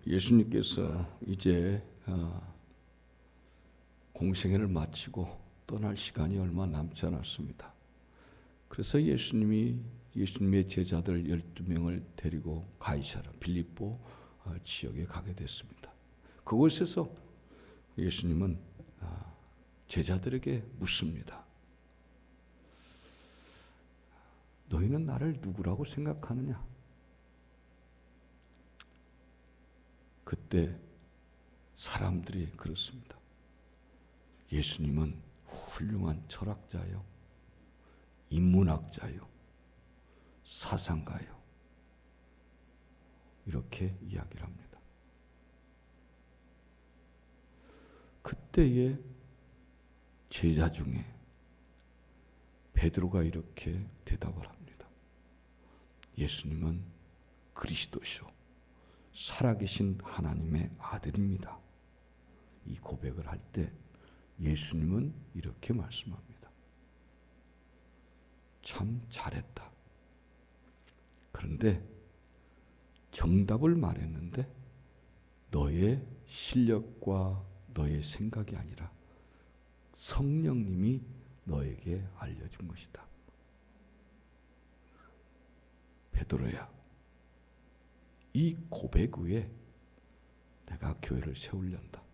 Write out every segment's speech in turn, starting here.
예수님께서 이제 공생애를 마치고 떠날 시간이 얼마 남지 않았습니다. 그래서 예수님의 제자들 12명을 데리고 가이사랴 빌립보 지역에 가게 됐습니다. 그곳에서 예수님은 제자들에게 묻습니다. 너희는 나를 누구라고 생각하느냐? 그때 사람들이 그렇습니다. 예수님은 훌륭한 철학자요, 인문학자요, 사상가요. 이렇게 이야기를 합니다. 그때의 제자 중에 베드로가 이렇게 대답을 합니다. 예수님은 그리스도시요 살아계신 하나님의 아들입니다. 이 고백을 할 때 예수님은 이렇게 말씀합니다. 참 잘했다. 그런데 정답을 말했는데 너의 실력과 너의 생각이 아니라 성령님이 너에게 알려준 것이다. 베드로야, 이 고백 위에 내가 교회를 세우련다.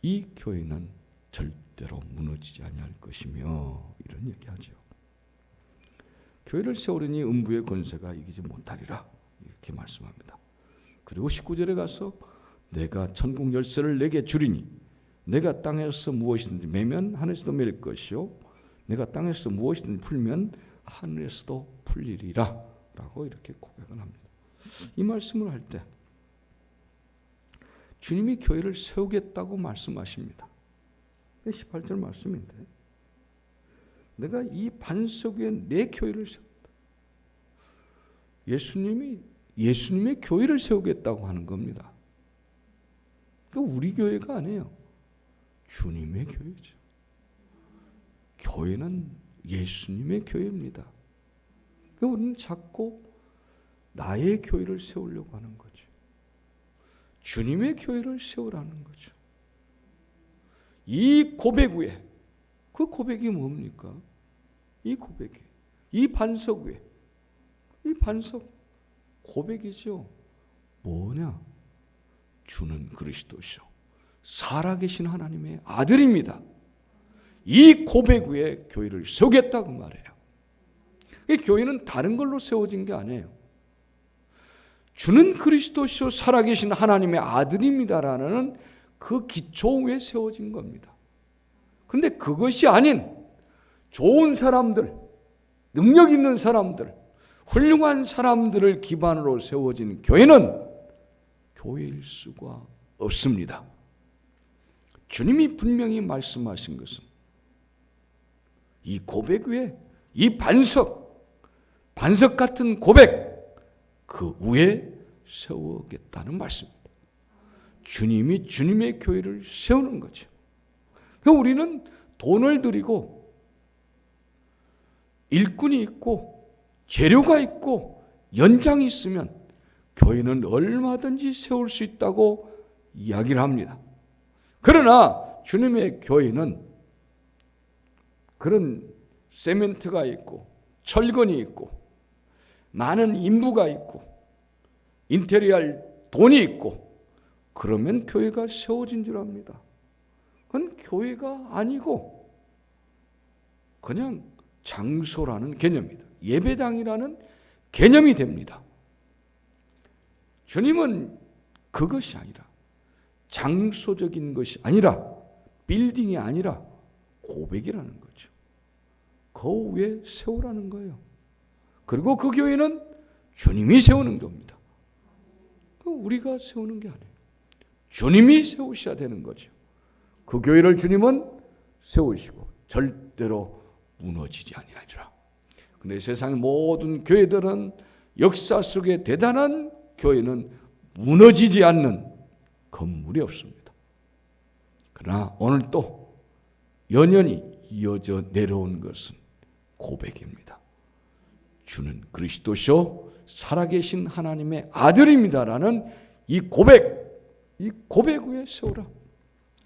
이 교회는 절대로 무너지지 아니할 것이며 이런 얘기하죠. 교회를 세우려니 음부의 권세가 이기지 못하리라 이렇게 말씀합니다. 그리고 19절에 가서 내가 천국 열쇠를 내게 주리니 내가 땅에서 무엇이든지 매면 하늘에서도 매일 것이요 내가 땅에서 무엇이든지 풀면 하늘에서도 풀리리라 라고 이렇게 고백을 합니다. 이 말씀을 할 때 주님이 교회를 세우겠다고 말씀하십니다. 18절 말씀인데 내가 이 반석 위에 내 교회를 세웠다. 예수님의 교회를 세우겠다고 하는 겁니다. 그러니까 우리 교회가 아니에요. 주님의 교회죠. 교회는 예수님의 교회입니다. 그러니까 우리는 자꾸 나의 교회를 세우려고 하는 거죠. 주님의 교회를 세우라는 거죠. 이 고백 위에, 그 고백이 뭡니까? 이 고백이, 이 반석 위에, 이 반석 고백이죠. 뭐냐? 주는 그리스도시요 살아계신 하나님의 아들입니다. 이 고백 위에 교회를 세우겠다고 말해요. 교회는 다른 걸로 세워진 게 아니에요. 주는 그리스도시요 살아계신 하나님의 아들입니다라는 그 기초 위에 세워진 겁니다. 그런데 그것이 아닌 좋은 사람들, 능력 있는 사람들, 훌륭한 사람들을 기반으로 세워진 교회는 교회일 수가 없습니다. 주님이 분명히 말씀하신 것은 이 고백 위에 이 반석 같은 고백 그 위에 세우겠다는 말씀입니다. 주님이 주님의 교회를 세우는 거죠. 그러니까 우리는 돈을 들이고 일꾼이 있고 재료가 있고 연장이 있으면 교회는 얼마든지 세울 수 있다고 이야기를 합니다. 그러나 주님의 교회는 그런 세멘트가 있고 철근이 있고 많은 인부가 있고 인테리어할 돈이 있고 그러면 교회가 세워진 줄 압니다. 그건 교회가 아니고 그냥 장소라는 개념입니다. 예배당이라는 개념이 됩니다. 주님은 그것이 아니라 장소적인 것이 아니라 빌딩이 아니라 고백이라는 거죠. 그 위에 세우라는 거예요. 그리고 그 교회는 주님이 세우는 겁니다. 우리가 세우는 게 아니에요. 주님이 세우셔야 되는 거죠. 그 교회를 주님은 세우시고 절대로 무너지지 아니하리라. 그런데 세상의 모든 교회들은 역사 속에 대단한 교회는 무너지지 않는 건물이 없습니다. 그러나 오늘 또 연연히 이어져 내려온 것은 고백입니다. 주는 그리스도시요 살아계신 하나님의 아들입니다라는 이 고백 위에 세우라.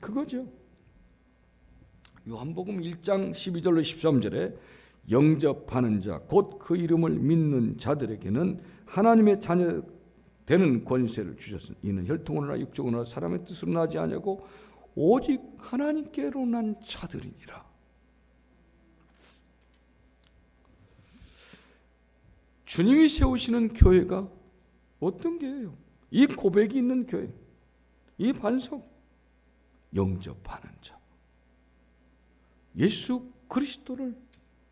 그거죠. 요한복음 1장 12절로 13절에 영접하는 자 곧 그 이름을 믿는 자들에게는 하나님의 자녀 되는 권세를 주셨으니 이는 혈통으로나 육적으로나 사람의 뜻으로 나지 아니하고 오직 하나님께로 난 자들이니라. 주님이 세우시는 교회가 어떤 교회예요? 이 고백이 있는 교회, 이 반석, 영접하는 자, 예수 그리스도를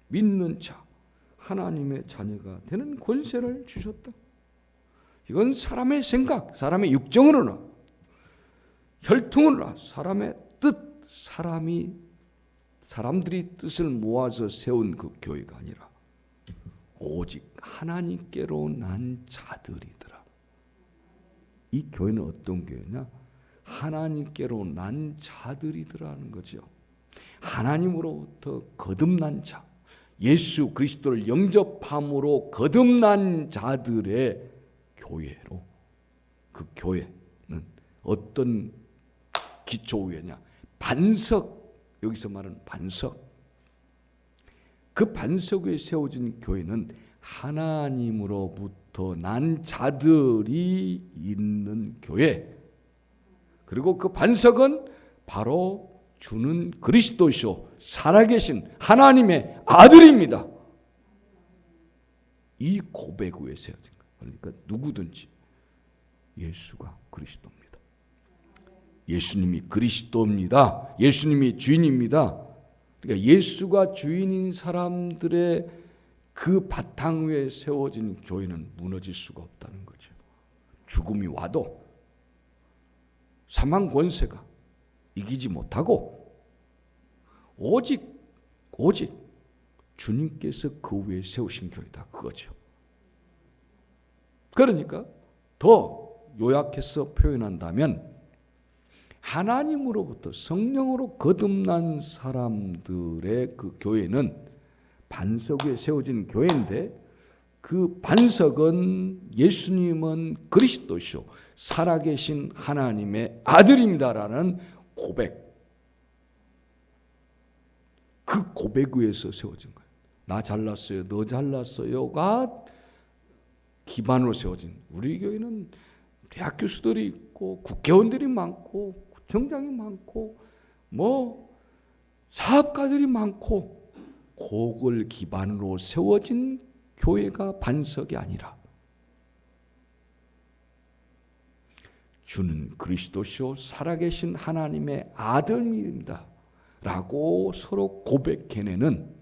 믿는 자, 하나님의 자녀가 되는 권세를 주셨다. 이건 사람의 생각, 사람의 육정으로나 혈통으로나 사람의 뜻, 사람들이 뜻을 모아서 세운 그 교회가 아니라 오직 하나님께로 난 자들이더라. 이 교회는 어떤 교회냐? 하나님께로 난 자들이더라는 거죠. 하나님으로부터 거듭난 자, 예수 그리스도를 영접함으로 거듭난 자들의 교회로, 그 교회는 어떤 기초교회냐? 반석, 여기서 말하는 반석. 그 반석 위에 세워진 교회는 하나님으로부터 난 자들이 있는 교회. 그리고 그 반석은 바로 주는 그리스도시오 살아계신 하나님의 아들입니다. 이 고백 위에 세워진 거예요. 그러니까 누구든지 예수가 그리스도입니다. 예수님이 그리스도입니다. 예수님이 주인입니다. 그러니까 예수가 주인인 사람들의 그 바탕 위에 세워진 교회는 무너질 수가 없다는 거죠. 죽음이 와도 사망 권세가 이기지 못하고 오직 주님께서 그 위에 세우신 교회다, 그거죠. 그러니까 더 요약해서 표현한다면 하나님으로부터 성령으로 거듭난 사람들의 그 교회는 반석 위에 세워진 교회인데, 그 반석은 예수님은 그리스도시오 살아계신 하나님의 아들입니다라는 고백, 그 고백 위에서 세워진 거예요. 나 잘났어요, 너 잘났어요가 기반으로 세워진, 우리 교회는 대학 교수들이 있고 국회의원들이 많고 구청장이 많고 뭐 사업가들이 많고, 그걸 기반으로 세워진 교회가 반석이 아니라 주는 그리스도시요 살아계신 하나님의 아들입니다 라고 서로 고백해내는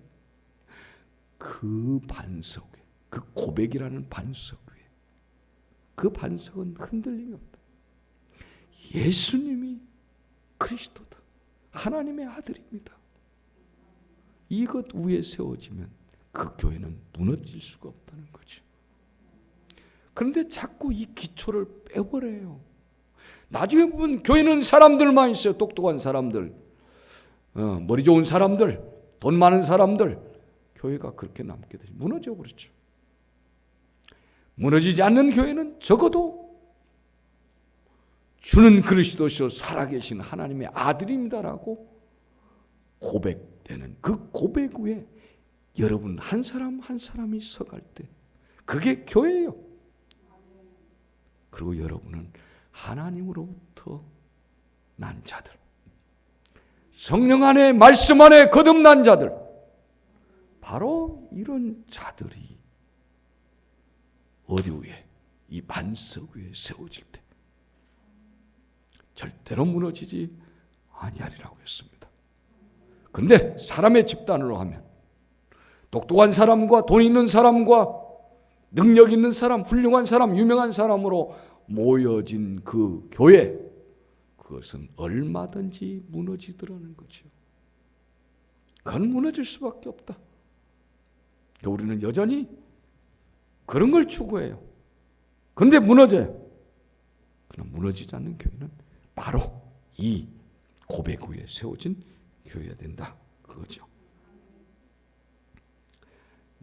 그 반석, 그 고백이라는 반석 위에, 그 반석은 흔들림이 없다. 예수님이 그리스도다, 하나님의 아들입니다. 이것 위에 세워지면 그 교회는 무너질 수가 없다는 거죠. 그런데 자꾸 이 기초를 빼버려요. 나중에 보면 교회는 사람들만 있어요. 똑똑한 사람들, 머리 좋은 사람들, 돈 많은 사람들. 교회가 그렇게 남게 되죠. 무너져 버렸죠. 무너지지 않는 교회는 적어도 주는 그리스도시요 살아계신 하나님의 아들입니다라고 고백되는 그 고백 위에 여러분 한 사람 한 사람이 서갈 때 그게 교회예요. 그리고 여러분은 하나님으로부터 난 자들, 성령 안에 말씀 안에 거듭난 자들, 바로 이런 자들이 어디 위에? 이 반석 위에 세워질 때 절대로 무너지지 아니하리라고 했습니다. 그런데 사람의 집단으로 하면 똑똑한 사람과 돈 있는 사람과 능력 있는 사람, 훌륭한 사람, 유명한 사람으로 모여진 그 교회, 그것은 얼마든지 무너지더라는 거죠. 그건 무너질 수밖에 없다. 우리는 여전히 그런 걸 추구해요. 그런데 무너져요. 그러나 무너지지 않는 교회는 바로 이 고백 위에 세워진 교회가 된다, 그거죠.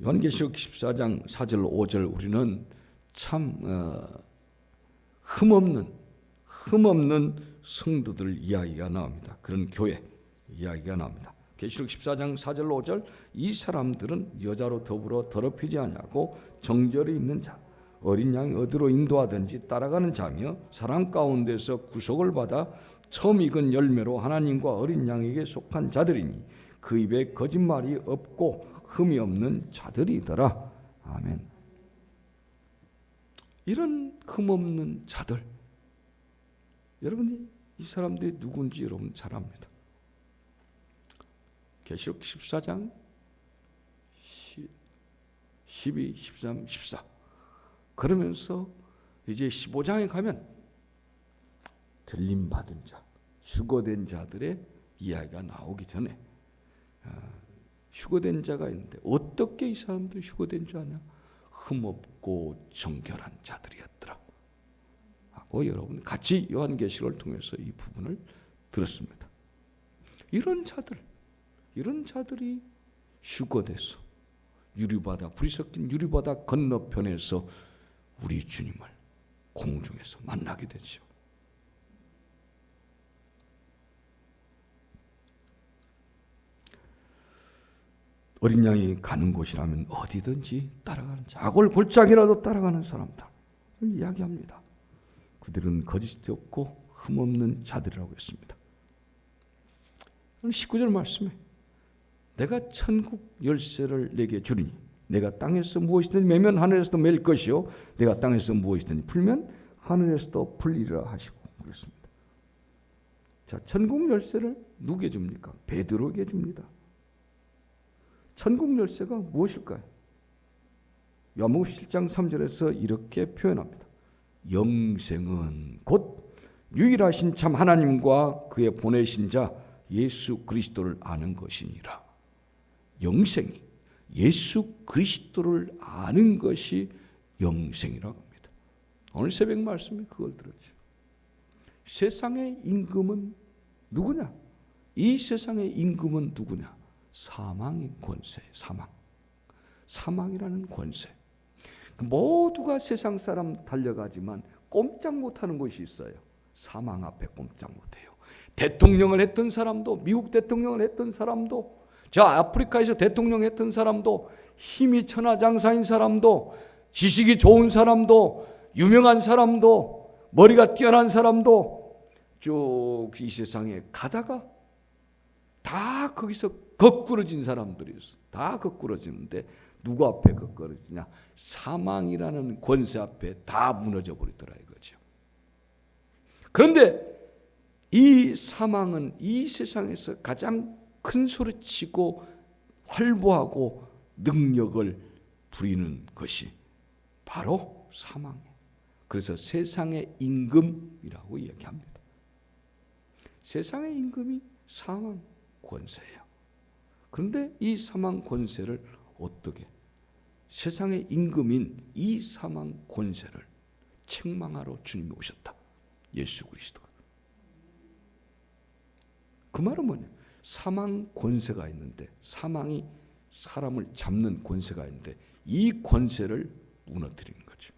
요한계시록 14장 4절 5절 우리는 참 흠없는 성도들 이야기가 나옵니다. 그런 교회 이야기가 나옵니다. 계시록 14장 4절 5절 이 사람들은 여자로 더불어 더럽히지 아니하고 정절이 있는 자 어린 양이 어디로 인도하든지 따라가는 자며 사람 가운데서 구속을 받아 처음 익은 열매로 하나님과 어린 양에게 속한 자들이니 그 입에 거짓말이 없고 흠이 없는 자들이더라. 아멘. 이런 흠없는 자들, 여러분이 이 사람들이 누군지 여러분 잘 압니다. 계시록 14장 12, 13, 14 그러면서 이제 15장에 가면 들림받은 자, 휴거된 자들의 이야기가 나오기 전에 휴거된 자가 있는데 어떻게 이 사람들이 휴거된 줄 아냐? 흠없고 정결한 자들이었더라 하고 여러분 같이 요한계시록을 통해서 이 부분을 들었습니다. 이런 자들이 휴거돼서 유리바다, 불이 섞인 유리바다 건너편에서 우리 주님을 공중에서 만나게 되죠. 어린 양이 가는 곳이라면 어디든지 따라가는 자, 악을 골짜기라도 따라가는 사람들 이야기합니다. 그들은 거짓이 없고 흠없는 자들이라고 했습니다. 19절 말씀에 내가 천국 열쇠를 내게 주리니 내가 땅에서 무엇이든지 매면 하늘에서도 맬 것이요 내가 땅에서 무엇이든지 풀면 하늘에서도 풀리리라 하시고 그랬습니다. 자, 천국 열쇠를 누구에게 줍니까? 베드로에게 줍니다. 천국 열쇠가 무엇일까요? 요한복음 7장 3절에서 이렇게 표현합니다. 영생은 곧 유일하신 참 하나님과 그의 보내신 자 예수 그리스도를 아는 것이니라. 영생이 예수 그리스도를 아는 것이 영생이라고 합니다. 오늘 새벽 말씀에 그걸 들었죠. 세상의 임금은 누구냐? 이 세상의 임금은 누구냐? 사망의 권세, 사망이라는 권세. 모두가 세상 사람 달려가지만 꼼짝 못하는 곳이 있어요. 사망 앞에 꼼짝 못해요. 대통령을 했던 사람도, 미국 대통령을 했던 사람도, 저 아프리카에서 대통령 했던 사람도, 힘이 천하장사인 사람도, 지식이 좋은 사람도, 유명한 사람도, 머리가 뛰어난 사람도 쭉 이 세상에 가다가 다 거기서 거꾸러진 사람들이 있어. 다 거꾸러지는데 누구 앞에 거꾸러지냐? 사망이라는 권세 앞에 다 무너져 버리더라 이거죠. 그런데 이 사망은 이 세상에서 가장 큰 소리치고 활보하고 능력을 부리는 것이 바로 사망이에요. 그래서 세상의 임금이라고 이야기합니다. 세상의 임금이 사망 권세예요. 그런데 이 사망 권세를 어떻게 세상의 임금인 이 사망 권세를 책망하러 주님이 오셨다. 예수 그리스도가. 그 말은 뭐냐? 사망 권세가 있는데 사망이 사람을 잡는 권세가 있는데 이 권세를 무너뜨리는 거죠.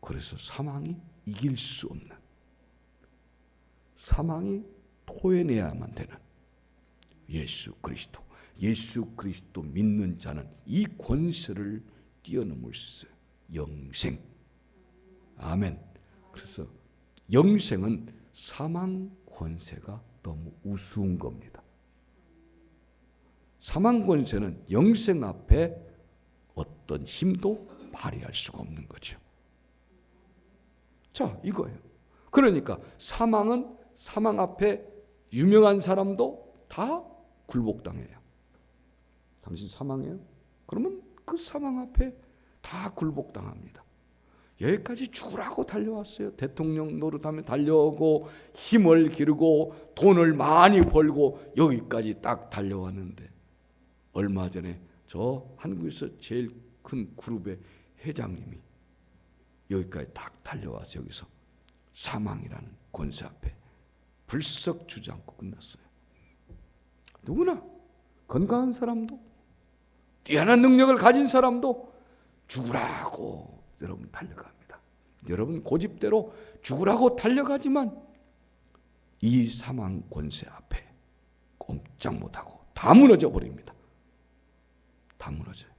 그래서 사망이 이길 수 없는 사망이 토해내야만 되는 예수 그리스도 믿는 자는 이 권세를 뛰어넘을 수 있어요. 영생. 아멘. 그래서 영생은 사망 권세가 너무 우스운 겁니다. 사망 권세는 영생 앞에 어떤 힘도 발휘할 수가 없는 거죠. 자, 이거예요. 그러니까 사망은 사망 앞에 유명한 사람도 다 굴복당해요. 당신 사망해요? 그러면 그 사망 앞에 다 굴복당합니다. 여기까지 죽으라고 달려왔어요. 대통령 노릇하며 달려오고 힘을 기르고 돈을 많이 벌고 여기까지 딱 달려왔는데 얼마 전에 저 한국에서 제일 큰 그룹의 회장님이 여기까지 딱 달려와서 여기서 사망이라는 권세 앞에 불썩 주지 않고 끝났어요. 누구나 건강한 사람도 뛰어난 능력을 가진 사람도 죽으라고 여러분 달려갑니다. 여러분 고집대로 죽으라고 달려가지만 이 사망 권세 앞에 꼼짝 못하고 다 무너져 버립니다. 다 무너져요.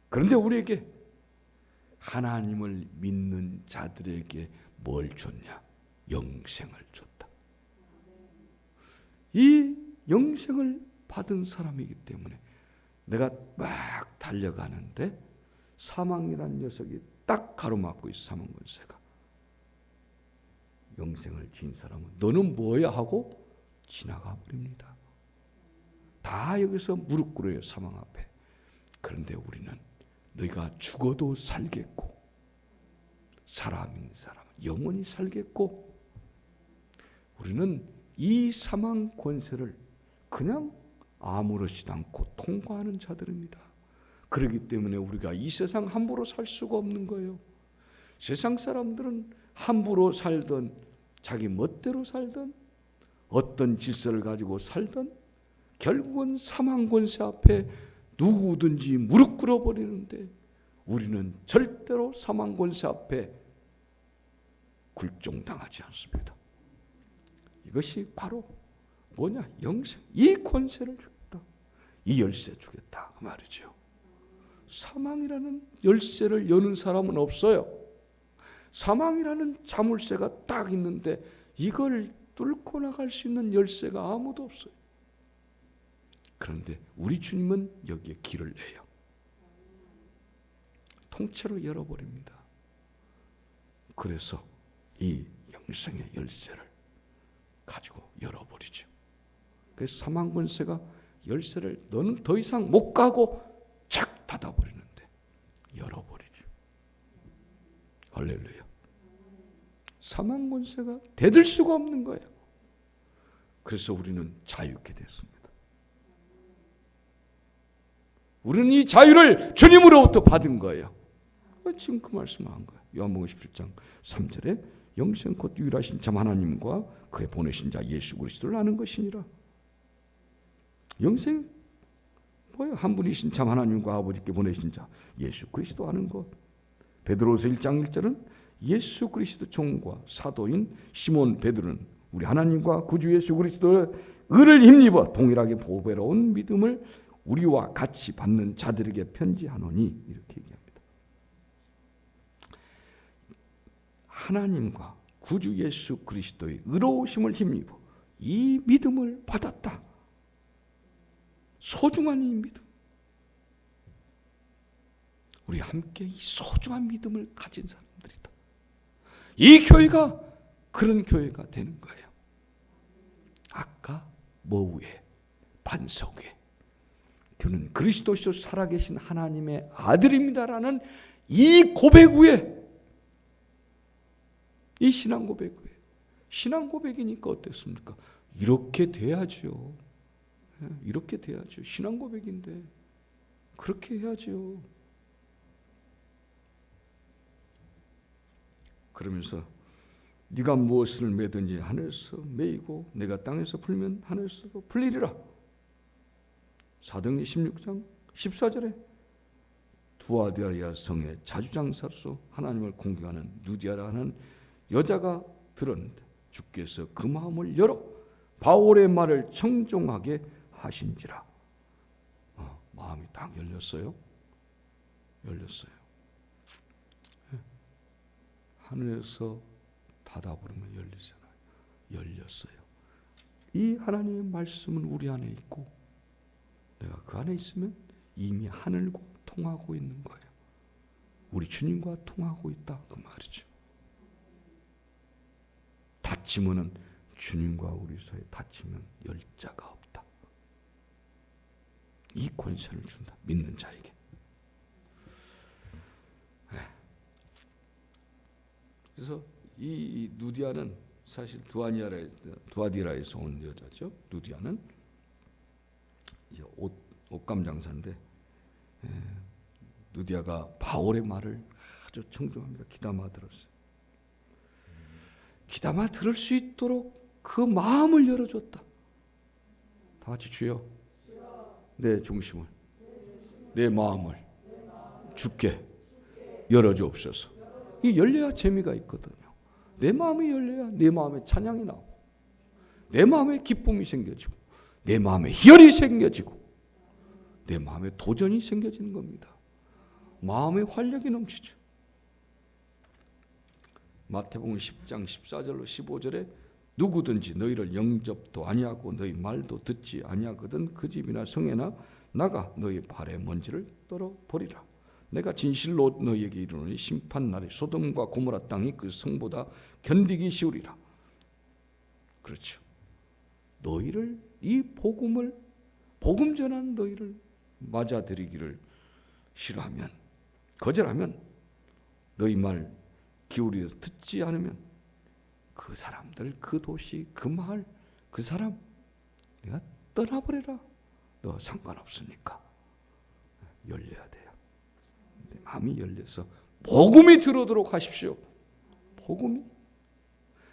그런데 우리에게 하나님을 믿는 자들에게 뭘 줬냐? 영생을 줬다. 이 영생을 받은 사람이기 때문에 내가 막 달려가는데 사망이란 녀석이 딱 가로막고 있어. 사망 권세가. 영생을 진 사람은 너는 뭐야 하고 지나가 버립니다. 다 여기서 무릎 꿇어요. 사망 앞에. 그런데 우리는 너희가 죽어도 살겠고 살아있는 사람은 영원히 살겠고, 우리는 이 사망 권세를 그냥 아무렇지도 않고 통과하는 자들입니다. 그렇기 때문에 우리가 이 세상 함부로 살 수가 없는 거예요. 세상 사람들은 함부로 살든 자기 멋대로 살든 어떤 질서를 가지고 살든 결국은 사망 권세 앞에 누구든지 무릎 꿇어버리는데 우리는 절대로 사망 권세 앞에 굴종당하지 않습니다. 이것이 바로 뭐냐? 영생. 이 권세를 주겠다. 이 열쇠 주겠다 그 말이죠. 사망이라는 열쇠를 여는 사람은 없어요. 사망이라는 자물쇠가 딱 있는데 이걸 뚫고 나갈 수 있는 열쇠가 아무도 없어요. 그런데 우리 주님은 여기에 길을 내요. 통째로 열어버립니다. 그래서 이 영생의 열쇠를 가지고 열어버리죠. 그래서 사망 권세가 열쇠를 너는 더 이상 못 가고 착 닫아버리는데 열어버리죠. 할렐루야. 사망 권세가 대들 수가 없는 거예요. 그래서 우리는 자유케 됐습니다. 우리는 이 자유를 주님으로부터 받은 거예요. 지금 그 말씀을 한 거예요. 요한복음 17장 3절에 영생 곧 유일하신 참 하나님과 그의 보내신 자 예수 그리스도를 아는 것이니라. 영생 뭐예요? 한 분이신 참 하나님과 아버지께 보내신 자 예수 그리스도 아는 것. 베드로서 1장 1절은 예수 그리스도 종과 사도인 시몬 베드로는 우리 하나님과 구주 예수 그리스도의 의를 힘입어 동일하게 보배로운 믿음을 우리와 같이 받는 자들에게 편지하노니 이렇게 얘기합니다. 하나님과 구주 예수 그리스도의 의로우심을 힘입어 이 믿음을 받았다. 소중한 이 믿음. 우리 함께 이 소중한 믿음을 가진 사람들이다. 이 교회가 그런 교회가 되는 거예요. 아까 뭐 위에? 반석 위에. 주는 그리스도시로 살아계신 하나님의 아들입니다라는 이 고백 위에, 이 신앙 고백 위에. 신앙 고백이니까 어땠습니까? 이렇게 돼야죠. 이렇게 돼야죠. 신앙 고백인데 그렇게 해야죠. 그러면서 네가 무엇을 매든지 하늘에서 매이고 내가 땅에서 풀면 하늘에서도 풀리리라. 사도행전 16장 14절에 두아디아라 성의 자주장사로서 하나님을 공경하는 누디아라는 여자가 들었는데 주께서 그 마음을 열어 바울의 말을 청종하게 하신지라. 마음이 딱 열렸어요. 열렸어요. 하늘에서 닫아 부르면 열리잖아요. 열렸어요. 이 하나님의 말씀은 우리 안에 있고 내가 그 안에 있으면 이미 하늘과 통하고 있는 거예요. 우리 주님과 통하고 있다 그 말이죠. 닫히면은 주님과 우리 사이에 닫히면 열 자가 없다. 이 권세를 준다. 믿는 자에게. 그래서 이 누디아는 사실 두아디라에서 온 여자죠. 누디아는 이제 옷감 장사인데 누디아가 바울의 말을 아주 청종합니다. 귀담아 들었어요. 귀담아 들을 수 있도록 그 마음을 열어줬다. 다 같이 주여 내 중심을 내 마음을 주께 열어주옵소서. 이 열려야 재미가 있거든요. 내 마음이 열려야 내 마음에 찬양이 나오고, 내 마음에 기쁨이 생겨지고, 내 마음에 희열이 생겨지고, 내 마음에 도전이 생겨지는 겁니다. 마음의 활력이 넘치죠. 마태복음 10장 14절로 15절에 누구든지 너희를 영접도 아니하고 너희 말도 듣지 아니하거든 그 집이나 성에나 나가 너희 발의 먼지를 떨어버리라. 내가 진실로 너희에게 이르노니 심판날에 소돔과 고모라 땅이 그 성보다 견디기 쉬우리라. 그렇죠. 너희를, 이 복음을, 복음 전하는 너희를 맞아들이기를 싫어하면, 거절하면, 너희 말 기울여서 듣지 않으면 그 사람들, 그 도시, 그 마을, 그 사람 내가 떠나버려라. 너 상관없으니까. 열려야 돼요. 내 마음이 열려서 복음이 들어오도록 하십시오. 복음이.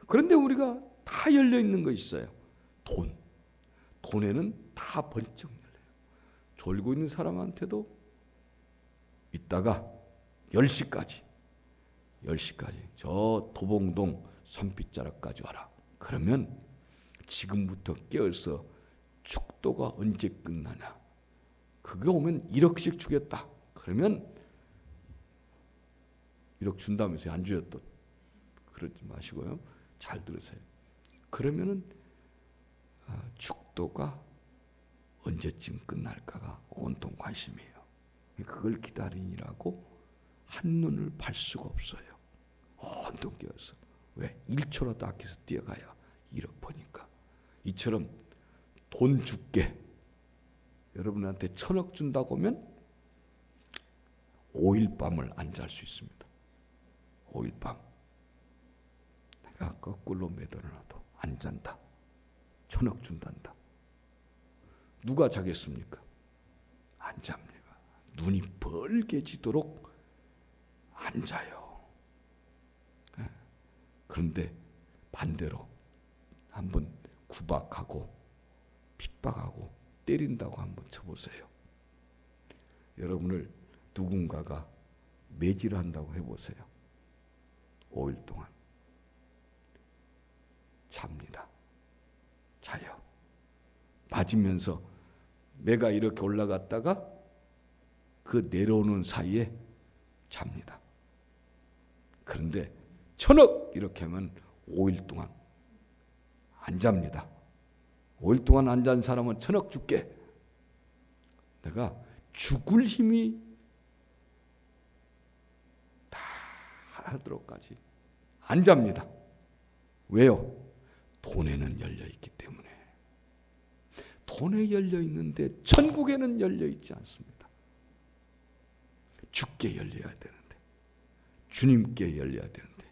그런데 우리가 다 열려 있는 거 있어요. 돈에는 다 번쩍 열려요. 졸고 있는 사람한테도 이따가 10시까지 저 도봉동 산빗자락까지 와라. 그러면 지금부터 깨어서 축도가 언제 끝나냐. 그게 오면 1억씩 주겠다. 그러면 1억 준다면서요. 안 줘요 또. 그러지 마시고요. 잘 들으세요. 그러면은 축도가 언제쯤 끝날까가 온통 관심이에요. 그걸 기다리느라고 한눈을 팔 수가 없어요. 온통 깨어서. 왜? 1초라도 아껴서 뛰어가야 1억 버니까. 이처럼 돈 줄게. 여러분한테 1,000억 준다고 하면 5일 밤을 안 잘 수 있습니다. 5일 밤. 내가 거꾸로 매달아놔도 안 잔다. 1,000억 준단다. 누가 자겠습니까? 안 잡니다. 눈이 벌게지도록 안 자요. 그런데 반대로 한번 구박하고 핍박하고 때린다고 한번 쳐보세요. 여러분을 누군가가 매질한다고 해보세요. 5일 동안 잡니다. 자요. 맞으면서 매가 이렇게 올라갔다가 그 내려오는 사이에 잡니다. 그런데 1,000억 이렇게 하면 5일 동안 안 잡니다. 5일 동안 안 잔 사람은 1,000억 줄게. 내가 죽을 힘이 다 하도록까지 안 잡니다. 왜요? 돈에는 열려 있기 때문에. 돈에 열려 있는데 천국에는 열려 있지 않습니다. 주께 열려야 되는데, 주님께 열려야 되는데,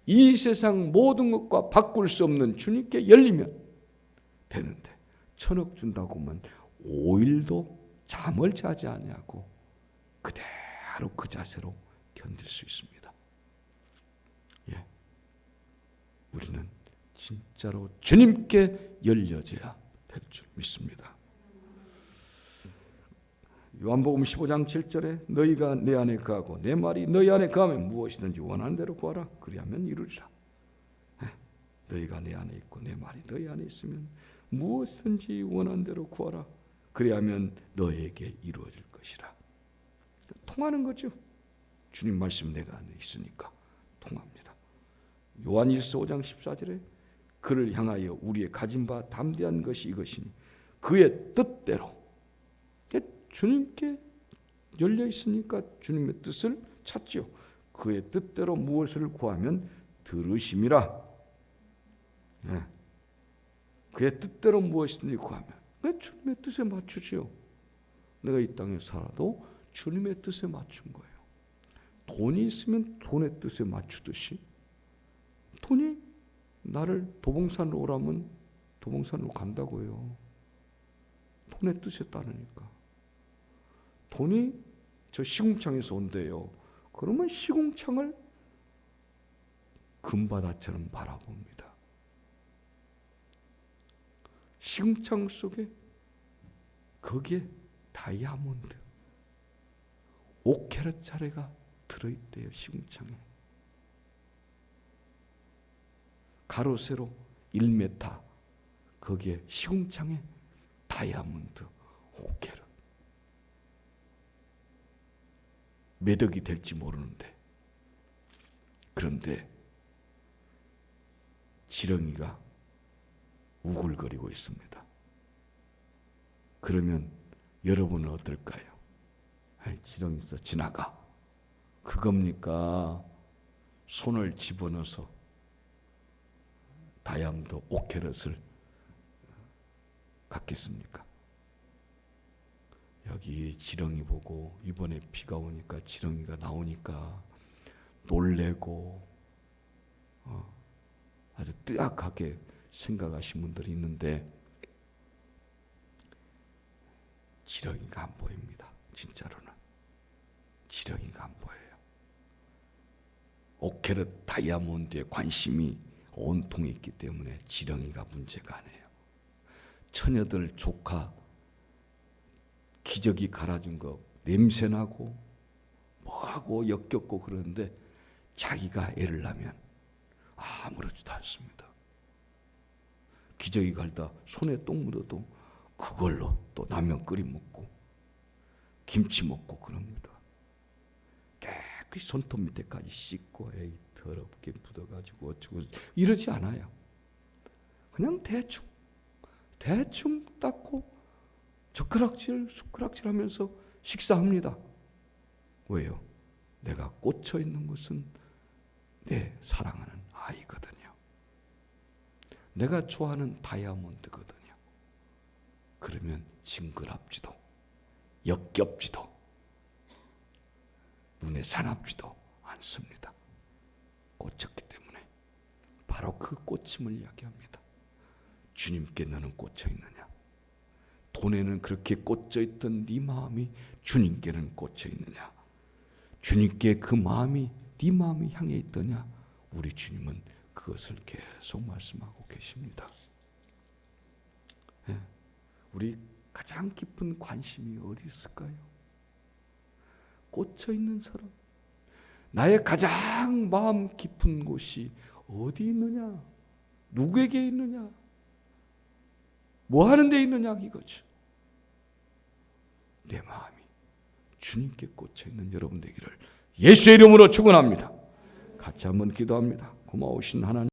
이 세상 모든 것과 바꿀 수 없는 주님께 열리면 되는데, 1,000억 준다고 하면 5일도 잠을 자지 아니하고 그대로 그 자세로 견딜 수 있습니다. 예, 우리는 진짜로 주님께 열려져야 될 줄 믿습니다. 요한복음 15장 7절에 너희가 내 안에 거하고 내 말이 너희 안에 거하면 무엇이든지 원하는 대로 구하라. 그리하면 이루리라. 너희가 내 안에 있고 내 말이 너희 안에 있으면 무엇이든지 원하는 대로 구하라. 그리하면 너에게 이루어질 것이라. 통하는 거죠. 주님 말씀 내가 안에 있으니까 통합니다. 요한일서 5장 14절에 그를 향하여 우리의 가진 바 담대한 것이 이것이니 그의 뜻대로. 주님께 열려 있으니까 주님의 뜻을 찾지요. 그의 뜻대로 무엇을 구하면 들으심이라. 그의 뜻대로 무엇이든지 구하면 주님의 뜻에 맞추지요. 내가 이 땅에 살아도 주님의 뜻에 맞춘 거예요. 돈이 있으면 돈의 뜻에 맞추듯이 돈이 나를 도봉산으로 오라면 도봉산으로 간다고요. 돈의 뜻에 따르니까. 돈이 저 시궁창에서 온대요. 그러면 시궁창을 금바다처럼 바라봅니다. 시궁창 속에 거기에 다이아몬드 5캐럿짜리가 들어있대요. 시궁창에. 가로 세로 1m, 거기에 시궁창에 다이아몬드 5캐럿. 매덕이 될지 모르는데, 그런데 지렁이가 우글거리고 있습니다. 그러면 여러분은 어떨까요? 아이, 지렁이 있어, 지나가. 그겁니까? 손을 집어넣어서 다이아몬드 5캐럿을 갖겠습니까? 여기 지렁이 보고 이번에 비가 오니까 지렁이가 나오니까 놀래고 아주 뜨악하게 생각하신 분들이 있는데, 지렁이가 안 보입니다. 진짜로는 지렁이가 안 보여요. 5캐럿 다이아몬드에 관심이 온통이 있기 때문에 지렁이가 문제가 아니에요. 처녀들 조카 기저귀 갈아준 거 냄새나고 뭐하고 역겹고 그러는데 자기가 애를 낳으면 아무렇지도 않습니다. 기저귀 갈다 손에 똥 묻어도 그걸로 또 라면 끓여 먹고 김치 먹고 그럽니다. 깨끗이 손톱 밑에까지 씻고 에이 더럽게 묻어가지고 어쩌고 이러지 않아요. 그냥 대충 닦고 젓가락질 숟가락질 하면서 식사합니다. 왜요? 내가 꽂혀 있는 것은 내 사랑하는 아이거든요. 내가 좋아하는 다이아몬드거든요. 그러면 징그럽지도 역겹지도 눈에 사납지도 않습니다. 꽂혔기 때문에. 바로 그 꽂힘을 이야기합니다. 주님께 너는 꽂혀 있느냐? 돈에는 그렇게 꽂혀 있던 네 마음이 주님께는 꽂혀 있느냐? 주님께 그 마음이 네 마음이 향해 있더냐? 우리 주님은 그것을 계속 말씀하고 계십니다. 네. 우리 가장 깊은 관심이 어디 있을까요? 꽂혀 있는 사람, 나의 가장 마음 깊은 곳이 어디 있느냐? 누구에게 있느냐? 뭐 하는 데 있느냐 이거죠. 내 마음이 주님께 꽂혀 있는 여러분 되기를 예수의 이름으로 축원합니다. 같이 한번 기도합니다. 고마우신 하나님,